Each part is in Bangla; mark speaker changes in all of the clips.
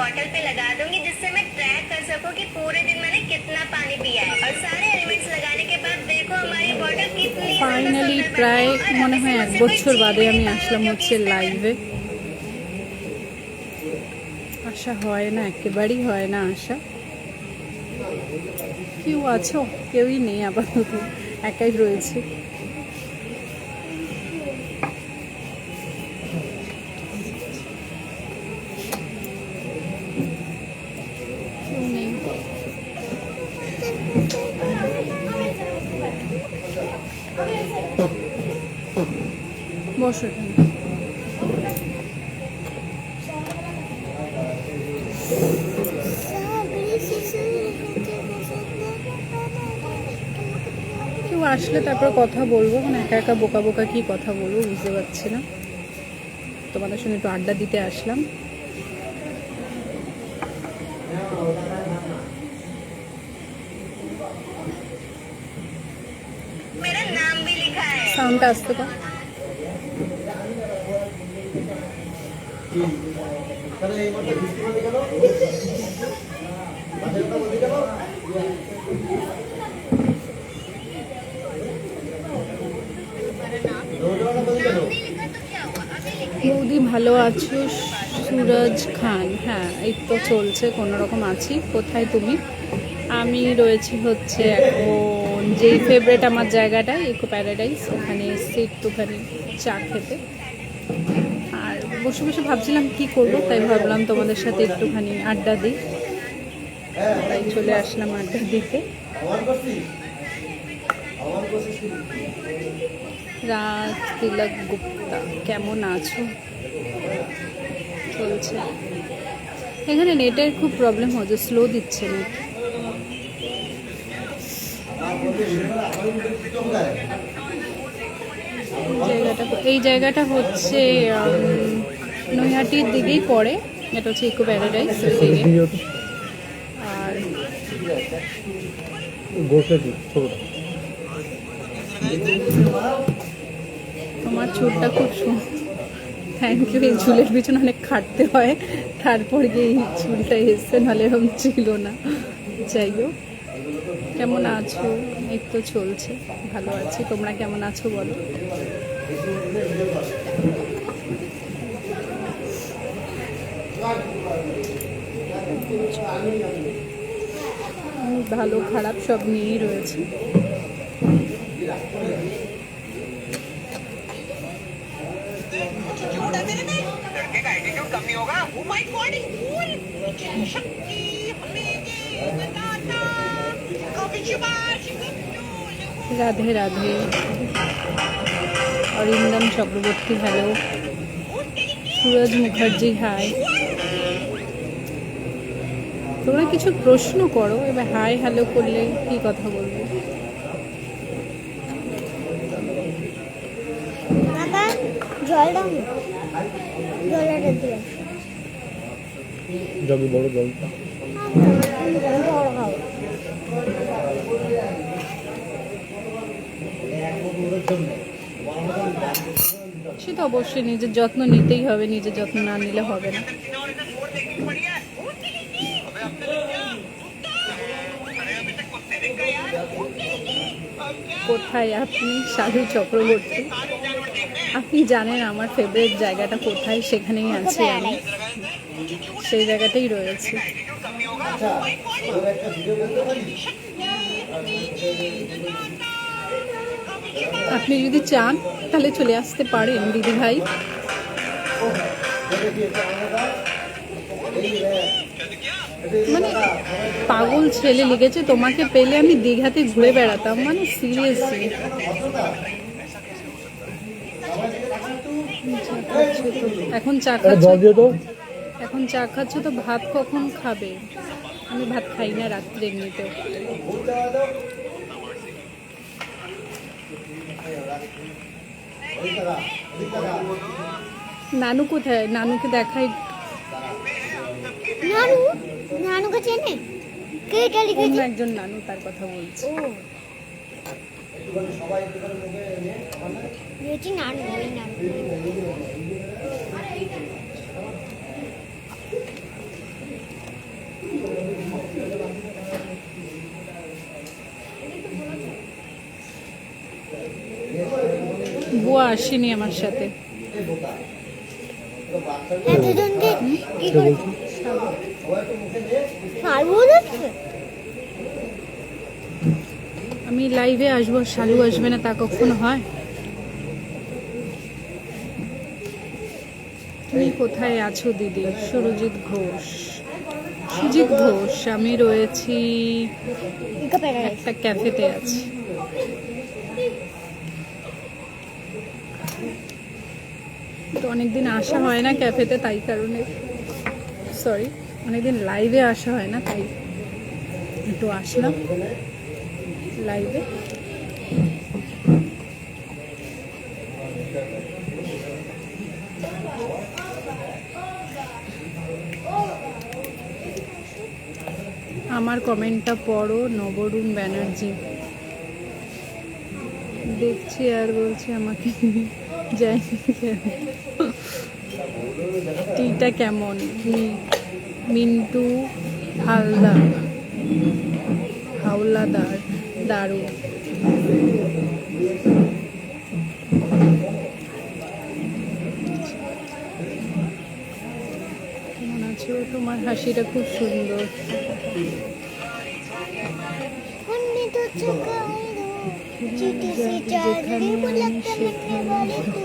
Speaker 1: बॉटल पे लगा दूंगी जिससे मैं ट्रैक कर सकूं कि पूरे दिन मैंने कितना पानी पिया है। और सारे एलिमेंट्स लगाने के बाद देखो हमारी बॉटल कितनी
Speaker 2: ফাইনালি প্রায় মনে হয় 1 বছর বাদে আমি আসলাম হচ্ছে লাইভে। আসা হয় না, একেবারেই হয় না আসা। কেউ আছো? কেউই নেই আপাতত, একাই রয়েছে। কেউ নেই। বসো এখানে। কেউ আসলে তারপর কথা বলবো, মানে একা একা বোকা বোকা কি কথা বলবো বুঝতে পারছি না। তোমাদের সঙ্গে একটু আড্ডা দিতে আসলাম।
Speaker 1: मेरा नाम भी लिखा है।
Speaker 2: সাউন্ডটা আসতে পার। বৌদি ভালো আছো? সুরজ খান, হ্যাঁ এই তো চলছে, কোনো রকম আছি। কোথায় তুমি? আমি রয়েছি হচ্ছে এখন যেই ফেভারিট আমার জায়গাটা ইকো প্যারাডাইস, ওখানে এসছি একটুখানি চা খেতে। আর বসে বসে ভাবছিলাম কি করব, তাই ভাবলাম তোমাদের সাথে একটুখানি আড্ডা দিই, তাই চলে আসলাম আড্ডা দিতে। রাজ তিলক গুপ্তা, কেমন আছো? চলছে। এখানে নেটের খুব প্রবলেম হচ্ছে, স্লো দিচ্ছে নেট। এই জায়গাটা হচ্ছে নৈহাটির দিকেই পড়ে, এটা হচ্ছে ইকো প্যারাডাইস ওই দিকে। আর তোমার চুলটা খুব থ্যাংক ইউ। এই চুলের পিছনে অনেক খাটতে হয়, তারপর গিয়ে এই চুলটা এসছে, নাহলে এরকম ছিল না। যাই হোক, কেমন আছো? এই তো চলছে, ভালো আছি। তোমরা কেমন আছো বলো? ভালো খারাপ সব নিয়েই রয়েছে। রাধে রাধে। অরিন্দম চক্রবর্তী হ্যালো। সুরজ মুখার্জি হাই। তোমরা কিছু প্রশ্ন করো, এবার হাই হ্যালো করলে কি কথা বলবো?
Speaker 3: জগে বড় জলটা
Speaker 2: সে তো অবশ্যই নিজের যত্ন নিতেই হবে, নিজের যত্ন না নিলে হবে না। কোথায় আপনি? সাধু চক্রবর্তী। আপনি জানেন আমার ফেভারিট জায়গাটা কোথায়, সেখানেই আছি আমি, সেই জায়গাতেই রয়েছে। আপনি যদি চান তাহলে চলে আসতে পারেন দিদি ভাই। মানে পাগল ছেলে লিখেছে, তোমাকে পেলে আমি দীঘাতে ঘুরে বেড়াতাম, মানে সিরিয়াসলি। এখন চা খাচ্ছ? এখন চা খাচ্ছ তো ভাত কখন খাবে? আমি ভাত খাই না রাত্রে এমনিতেও। নানু কোথায়? নানুকে দেখাই।
Speaker 4: নানু? নানুকে চেনে? কে এটা লিখেছে?
Speaker 2: একজন নানু, তার কথা বলছি।
Speaker 4: ও এটি নানু, ওই নানু।
Speaker 2: বাবুও আসেনি আমার সাথে।
Speaker 4: এতজনকে কি করে ছাড়বো দেখছে?
Speaker 2: আমি লাইভে আসবো, শালু আসবে না তা কখনো হয়? তুমি কোথায় আছো দিদি? সুরজিৎ ঘোষ, সুজিত ঘোষ। আমি রয়েছি
Speaker 4: ইকো প্যারাডাইস।
Speaker 2: একটা ক্যাফেতে আছি। তো অনেকদিন আসা হয় না ক্যাফেতে, তাই কারণে সরি, অনেকদিন লাইভে আসা হয় না, তাই একটু আসলাম লাইভে। আমার কমেন্টটা পড়ো। নবরুণ ব্যানার্জি দেখছি আর বলছি আমাকে যাইনি কেন। টিটা কেমন? মিন্টু হাওলাদার দারুণ। কেমন আছো? তোমার হাসিটা খুব সুন্দর।
Speaker 4: हमने तो चुकाए दो चीटी से चादरे बुलकते मिलने वाले तू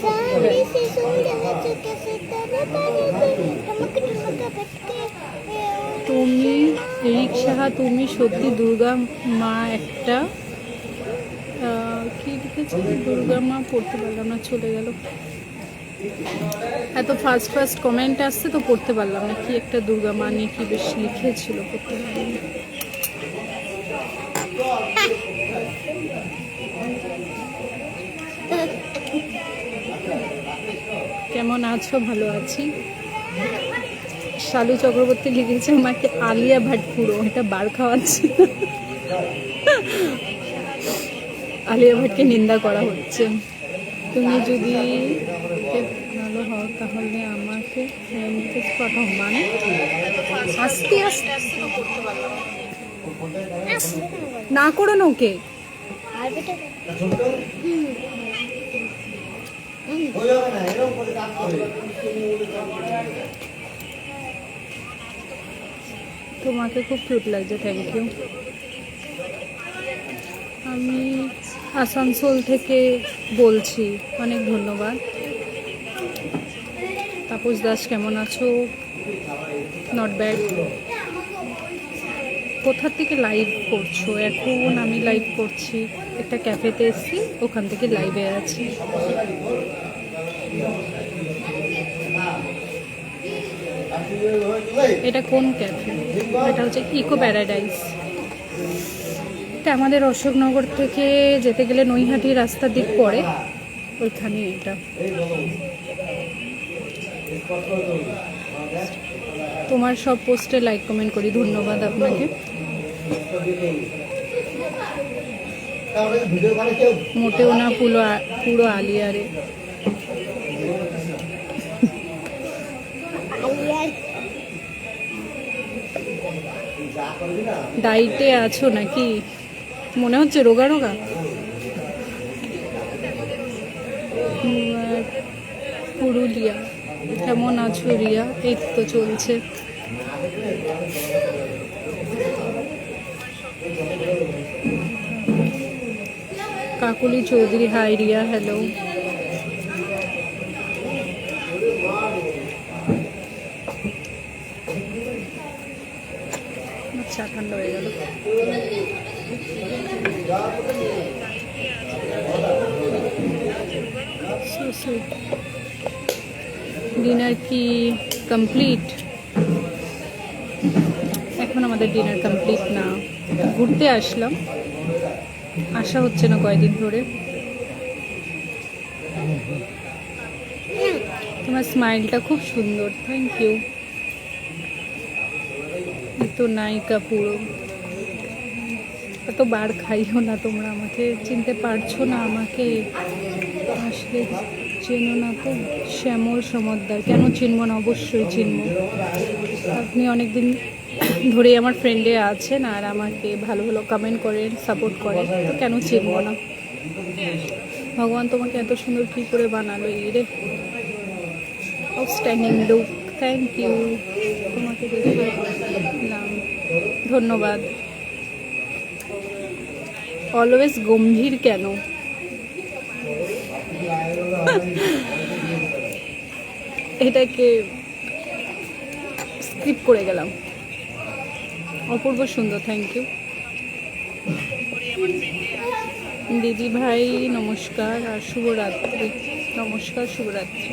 Speaker 4: सामने से सूरज चुके से तारे तारे से ठमक ठमक बटके
Speaker 2: তুমি রিক্সাহা, তুমি সত্যি দুর্গা মা একটা কি লিখেছে? দুর্গা মা পড়তে পারলাম না, চলে গেল। এত ফার্স্ট ফার্স্ট কমেন্ট আসছে তো পড়তে পারলাম না। কি একটা দুর্গা মা নিয়ে কি বেশ লিখেছিল, পড়তে পারলাম না। কেমন আছো? ভালো আছি। শালু চক্রবর্তী লিখেছে আমাকে আলিয়া ভাট পুরো, এটা বার খাওয়াচ্ছে। আলিয়া ভাটকে নিন্দা করা হচ্ছে। তুমি যদি ভালো হও তাহলে আমাকে মেসেজ পাঠাও। মানে আস্তে আস্তে করতে পারলাম না, করো না ওকে।
Speaker 4: আর বেটা
Speaker 2: তোমাকে খুব কিউট লাগছে, থ্যাংক ইউ। আমি আসানসোল থেকে বলছি, অনেক ধন্যবাদ। তাপস দাস কেমন আছো? Not bad. কোথা থেকে লাইভ করছো? এখন আমি লাইভ করছি একটা ক্যাফেতে এসেছি, ওখান থেকে লাইভে আছি। এটা কোন ক্যাফে? এটা হচ্ছে ইকো প্যারাডাইস। এটা আমাদের অশোকনগর থেকে যেতে গেলে নৈহাটি রাস্তার দিক পড়ে, ওইখানে এটা। তোমার সব পোস্টে লাইক কমেন্ট করি, ধন্যবাদ আপনাকে। মোটেও না, পুরো আলিয়ারে।
Speaker 4: আলিয়ার
Speaker 2: ডাইটে আছো নাকি? মনে হচ্ছে রোগা রোগা। পুরুলিয়া কেমন আছো রিয়া? এই তো চলছে। Kakuli Chowdhury, hi Riya, hello. চা ঠান্ডা হয়ে গেল। ডিনার কি কমপ্লিট? এখন আমাদের ডিনার কমপ্লিট না, ঘুরতে আসলাম, আসা হচ্ছে না কয়েকদিন ধরে। তোমার স্মাইলটা খুব সুন্দর, থ্যাংক ইউ। তো নায়িকা পুরো। এত বার খাইও না তোমরা, আমাকে চিনতে পারছো না। আমাকে আসলে চেনো না তো। শ্যামল সমদ্দার, কেন চিনবো না, অবশ্যই চিনবো। আপনি অনেকদিন ধরেই আমার ফ্রেন্ডে আছেন আর আমাকে ভালো ভালো কমেন্ট করেন, সাপোর্ট করেন, তো কেন চিনবো না। ভগবান তোমাকে এত সুন্দর কি করে বানালো এই রে, আউটস্ট্যান্ডিং লুক, থ্যাংক ইউ, তোমাকে দেখলাম, ধন্যবাদ। অলওয়েজ গম্ভীর কেন? এটাকে স্কিপ করে গেলাম। অপূর্ব সুন্দর, থ্যাংক ইউ দিদি ভাই, নমস্কার আর শুভরাত্রি। নমস্কার, শুভরাত্রি।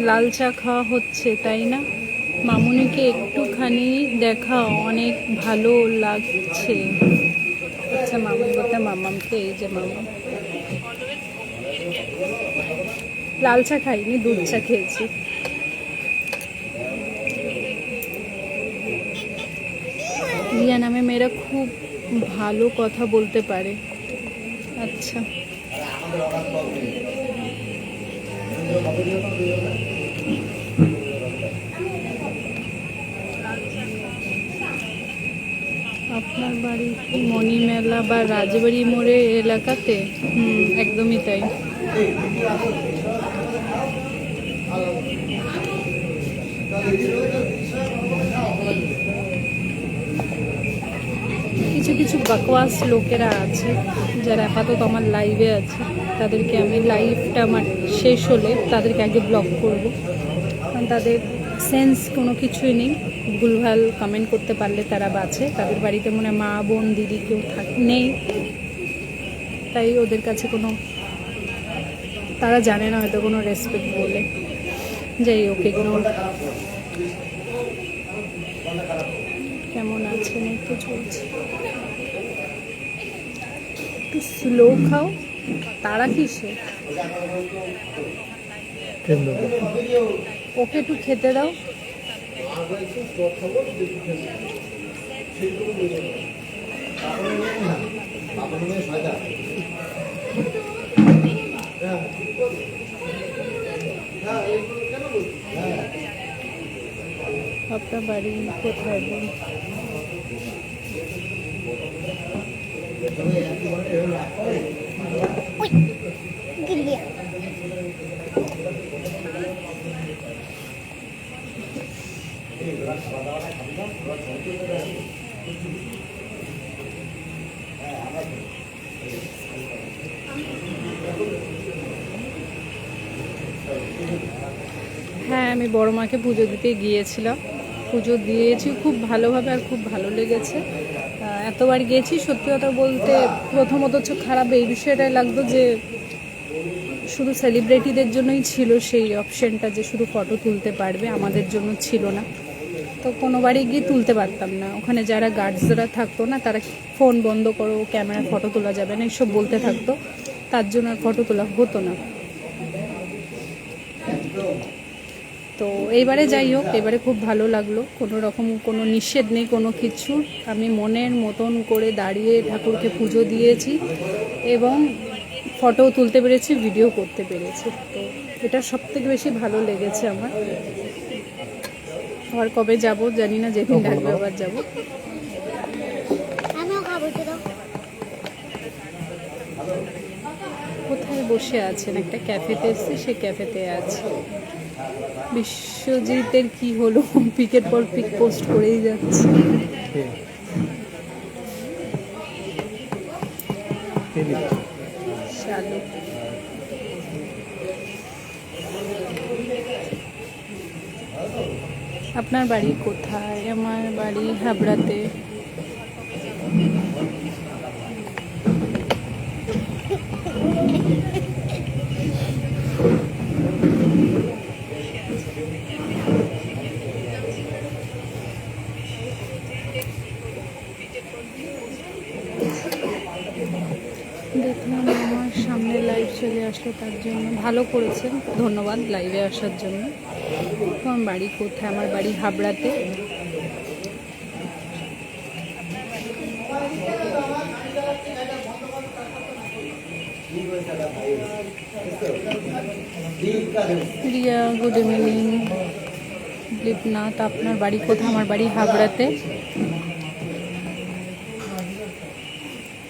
Speaker 2: লাল চা খাওয়া হচ্ছে তাই না? মামুনিকে একটুখানি দেখাও, অনেক ভালো লাগছে। আচ্ছা, মামুনি বলতে মামামকে, এই যে মামা। লাল চা খাইনি, দুধ চা খেয়েছি। রিয়া নামে মেয়েরা খুব ভালো কথা বলতে পারে। আচ্ছা, আপনার বাড়ি কি মণিমেলা বা রাজবাড়ি মোড়ে এলাকাতে? একদমই তাই। কিছু কিছু বকওয়াস লোকেরা আছে যারা আপাতত আমার লাইভে আছে, তাদেরকে আমি লাইভটা আমার শেষ হলে তাদেরকে আগে ব্লক করব, কারণ তাদের সেন্স কোনো কিছুই নেই। ভুলভাল কমেন্ট করতে পারলে তারা বাঁচে। তাদের বাড়িতে মনে মা বোন দিদি কেউ নেই, তাই ওদের কাছে কোনো, তারা জানে না হয়তো কোনো রেসপেক্ট বলে। যাই হোক, এগুলো কেমন আছেন? একটু চলছে, একটু স্লো খাও, তারা কিসে? ওকে একটু খেতে দাও। আপনার বাড়ি কোথায়?
Speaker 4: गिर गया।
Speaker 2: হ্যাঁ, আমি বড় মাকে পুজো দিতে গিয়েছিলাম, পুজো দিয়েছি খুব ভালোভাবে আর খুব ভালো লেগেছে। এতবার গিয়েছি, সত্যি কথা বলতে প্রথমত হচ্ছে খারাপ এই বিষয়টাই লাগতো যে শুধু সেলিব্রিটিদের জন্যই ছিল সেই অপশনটা যে শুধু ফটো তুলতে পারবে, আমাদের জন্য ছিল না। তো কোনো বাড়ি গিয়ে তুলতে পারতাম না। ওখানে যারা গার্ডসরা থাকতো না, তারা ফোন বন্ধ করো, ক্যামেরা ফটো তোলা যাবে না, এইসব বলতে থাকতো, তার জন্য আর ফটো তোলা হতো না। তো এইবারে যাই হোক, এবারে খুব ভালো লাগলো, কোনো রকম কোনো নিষেধ নেই কোনো কিছু। আমি মনের মতন করে দাঁড়িয়ে ঠাকুরকে পুজো দিয়েছি এবং ফটো তুলতে পেরেছি, ভিডিও করতে পেরেছি। তো এটা সবথেকে বেশি ভালো লেগেছে আমার। আবার কবে যাব জানি না, যেদিন ডাকবে আবার যাব। কোথায় বসে আছেন? একটা ক্যাফেতে এসেছি, সে ক্যাফেতে আছে। বিশ্বজিতের কি হলো? পিকের পর পিক পোস্ট করেই যাচ্ছে। আপনার বাড়ি কোথায়? আমার বাড়ি হাবড়াতে। দেখলাম আমার সামনে লাইভ চলে আসলো, তার জন্য ভালো করেছেন, ধন্যবাদ লাইভে আসার জন্য। আমার বাড়ি কোথায়? আমার বাড়ি হাবড়াতে। Riya, good evening. দীপনাথ, আপনার বাড়ি কোথায়? আমার বাড়ি হাবড়াতে।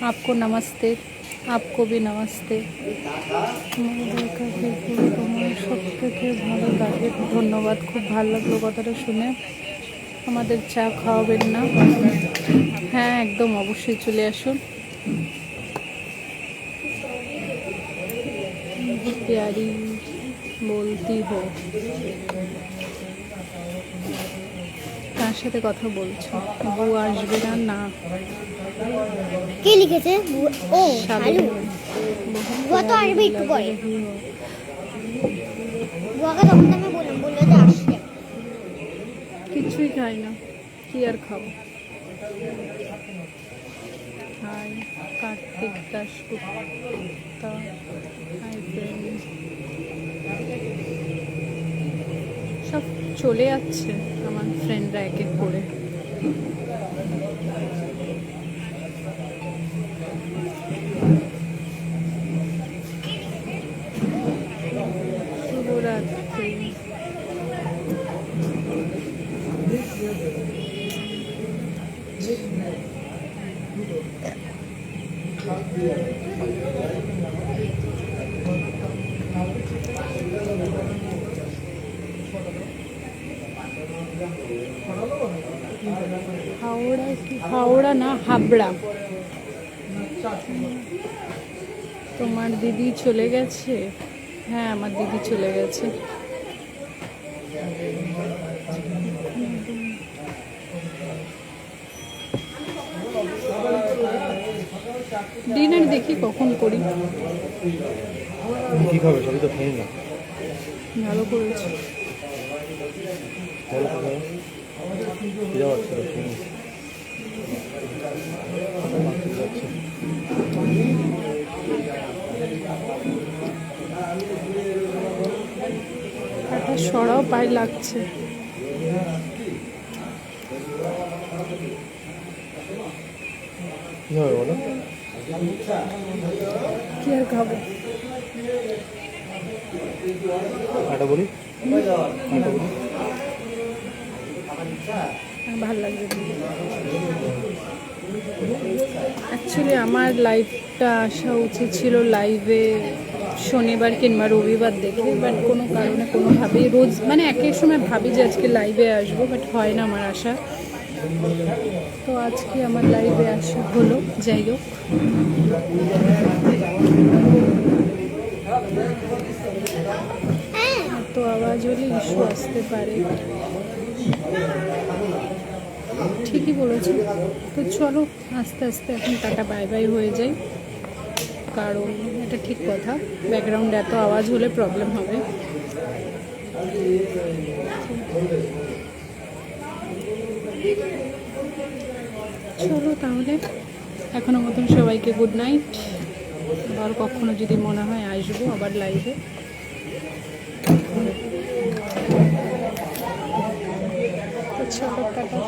Speaker 2: आपको नमस्ते, আপকো ভি নমস্তে। তোমার সব থেকে ভালো লাগে। ধন্যবাদ, খুব ভালো লাগলো কথাটা শুনে। আমাদের চা খাওয়াবেন না? হ্যাঁ, একদম অবশ্যই চলে আসুন। প্যারি বলতি হো। কার সাথে কথা বলছো? বউ আসবে না? না,
Speaker 4: কে লিখেছে? ও
Speaker 2: শালু।
Speaker 4: শালু। বুয়া তো আসবে একটু পরে। বুয়াকে তখন তো আমি বললাম, বললো যে আসছে।
Speaker 2: কিছুই খাই না, কি আর খাবো। Hi Kartik Dasgupta. Hi friend. সব চলে যাচ্ছে আমার ফ্রেন্ডরা এক এক করে। শুভরাত্রি। হাওড়া কি? হাওড়া না, হাবড়া। তোমার দিদি চলে গেছে? হ্যাঁ, আমার দিদি চলে গেছে। ডিনার দেখি কখন করি।
Speaker 3: কি খাবে? সবই তো খেয়ে না।
Speaker 2: ভালো করেছি।
Speaker 3: ভালো খাবে। খিদে পাচ্ছে তো, খেয়ে নি।
Speaker 2: একটা সরাও পায়ে লাগছে।
Speaker 3: কি হবে বলো?
Speaker 2: কি আর খাবো?
Speaker 3: আটা বলি, আটা বলি।
Speaker 2: ভাল লাগবে। অ্যাকচুয়ালি আমার লাইভটা আসা উচিত ছিল লাইভে শনিবার কিংবা রবিবার দেখে, বাট কোনো কারণে কোনোভাবেই রোজ মানে একের সময় ভাবি যে আজকে লাইভে আসবো, বাট হয় না আমার আসা। তো আজকে আমার লাইভে আসা হলো। যাই হোক, তো আওয়াজ হলে ইস্যু আসতে পারে। ঠিকই বলেছো। তো চলো আস্তে আস্তে এখন টাটা বাই বাই হয়ে যায়, কারণ এটা ঠিক কথা, ব্যাকগ্রাউন্ডে এত আওয়াজ হলে প্রবলেম হবে। চলো তাহলে এখনো মতন সবাইকে গুড নাইট। আবার কখনো যদি মনে হয় আসবো আবার লাইভে। তো চলো টাটা।